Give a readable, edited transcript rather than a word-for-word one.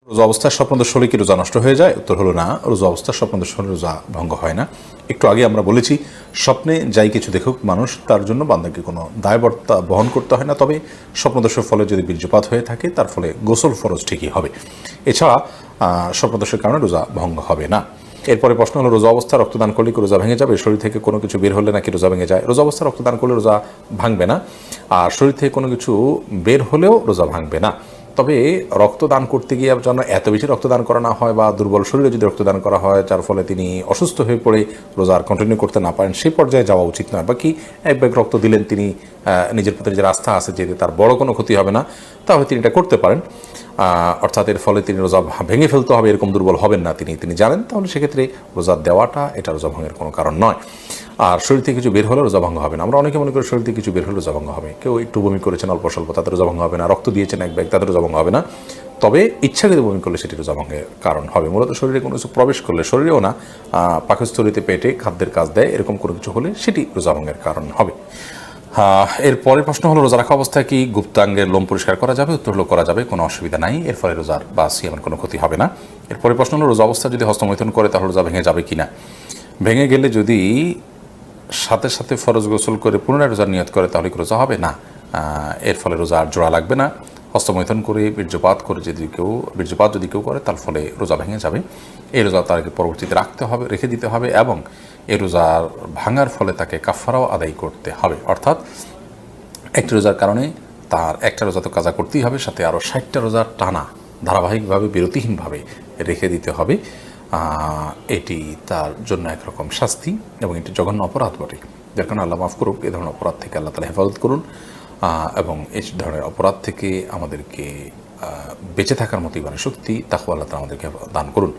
রোজা অবস্থায় স্বপ্নদোষ হলে কি রোজা নষ্ট হয়ে যায়? উত্তর হলো না, রোজা অবস্থায় স্বপ্নদোষ হলে রোজা ভঙ্গ হয় না। একটু আগে আমরা বলেছি স্বপ্নে যাই কিছু দেখুক মানুষ, তার জন্য বান্দাকে কোনো দায়বর্তা বহন করতে হয় না। তবে স্বপ্নদোষের ফলে যদি বীর্যপাত হয়ে থাকে তার ফলে গোসল ফরজ ঠিকই হবে। এছাড়া স্বপ্নদোষের কারণে রোজা ভঙ্গ হবে না। এরপরে প্রশ্ন হলো, রোজা অবস্থা রক্তদান করলে কি রোজা ভেঙে যাবে? শরীর থেকে কোনো কিছু বের হলে নাকি রোজা ভেঙে যায়? রোজা অবস্থা রক্তদান করলে রোজা ভাঙবে না, আর শরীর থেকে কোনো কিছু বের হলেও রোজা ভাঙবে না। তবে রক্তদান করতে গিয়ে যেন এত বেশি রক্তদান করা না হয়, বা দুর্বল শরীরে যদি রক্তদান করা হয় যার ফলে তিনি অসুস্থ হয়ে পড়ে রোজা আর কন্টিনিউ করতে না পারেন, সেই পর্যায়ে যাওয়া উচিত নয়। বাকি এক ব্যাগ রক্ত দিলেন, তিনি নিজের প্রতি নিজের আস্থা আছে যে তার বড় কোনো ক্ষতি হবে না, তাহলে তিনি এটা করতে পারেন। অর্থাৎ এর ফলে তিনি রোজা ভেঙে ফেলতে হবে এরকম দুর্বল হবেন না, তিনি জানেন, তাহলে সেক্ষেত্রে রোজা দেওয়াটা এটা রোজা ভঙ্গের কোনো কারণ নয়। আর শরীর থেকে কিছু বের হলে রোজা ভঙ্গ হবে না। আমরা অনেকে মনে করি শরীর থেকে কিছু বের হলে রোজা ভঙ্গ হবে। কেউ একটু বমি করেছেন অল্প স্বল্প, তাদের রোজা ভঙ্গ হবে না। রক্ত দিয়েছেন এক ব্যাগ, তাদের রোজা ভঙ্গ হবে না। তবে ইচ্ছাকৃত বমি করলে সেটি রোজা ভঙ্গের কারণ হবে। মূলত শরীরে কোনো কিছু প্রবেশ করলে, শরীরেও না, পাকস্থলীতে, পেটে খাদ্যের কাজ দেয়, এরকম কোনো কিছু হলে সেটি রোজা ভঙ্গের কারণ হবে। এর পরের প্রশ্ন হলো, রোজা রাখা অবস্থায় কি গুপ্তাঙ্গের লোম পরিষ্কার করা যাবে? উত্তর হলো করা যাবে, কোনো অসুবিধা নাই, এর ফলে রোজার বা সিয়ামের কোনো ক্ষতি হবে না। এর পরের প্রশ্ন হলো, রোজা অবস্থায় যদি হস্তমৈথুন করে তাহলে রোজা ভেঙে যাবে কিনা? ভেঙে গেলে যদি সাথে সাথে ফরজ গোসল করে পুনরায় রোজার নিয়ত করে তাহলে কি রোজা হবে? না, এর ফলে রোজা আর জোড়া লাগবে না। হস্তমৈথুন করে বীর্যপাত যদি কেউ করে তার ফলে রোজা ভেঙে যাবে। এই রোজা তাকে পরবর্তীতে রেখে দিতে হবে, এবং এই রোজার ভাঙার ফলে তাকে কাফারাও আদায় করতে হবে। অর্থাৎ একটি রোজার কারণে তার একটা রোজা তো কাজা করতেই হবে, সাথে আরও 60টা রোজার টানা ধারাবাহিকভাবে বিরতিহীনভাবে রেখে দিতে হবে। এটি তার জন্য একরকম শাস্তি, এবং এটি জঘন্য অপরাধ বটে, যার কারণে আল্লাহ মাফ করুক। এ ধরনের অপরাধ থেকে আল্লাহ তাআলা হেফাজত করুন, এবং এই ধরনের অপরাধ থেকে আমাদেরকে বেঁচে থাকার মতো ইমানের শক্তি, তাকওয়া আল্লাহ তাআলা আমাদেরকে দান করুন।